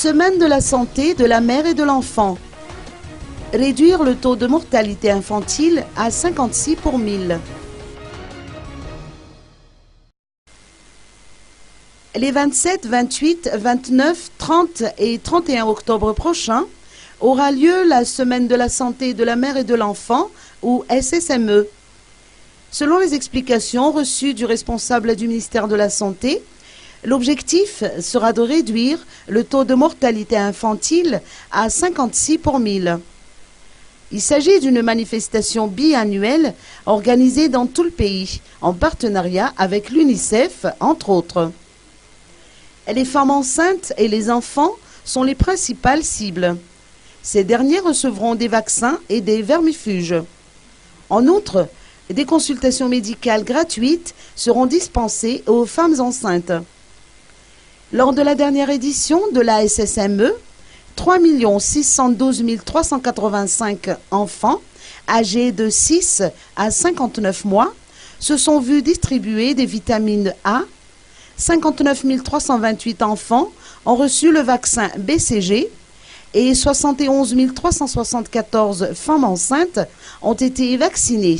Semaine de la santé de la mère et de l'enfant. Réduire le taux de mortalité infantile à 56 pour 1000. Les 27, 28, 29, 30 et 31 octobre prochains aura lieu la Semaine de la santé de la mère et de l'enfant, ou SSME. Selon les explications reçues du responsable du ministère de la Santé, l'objectif sera de réduire le taux de mortalité infantile à 56 pour 1000. Il s'agit d'une manifestation biannuelle organisée dans tout le pays, en partenariat avec l'UNICEF, entre autres. Les femmes enceintes et les enfants sont les principales cibles. Ces derniers recevront des vaccins et des vermifuges. En outre, des consultations médicales gratuites seront dispensées aux femmes enceintes. Lors de la dernière édition de la SSME, 3 612 385 enfants âgés de 6 à 59 mois se sont vus distribuer des vitamines A. 59 328 enfants ont reçu le vaccin BCG et 71 374 femmes enceintes ont été vaccinées.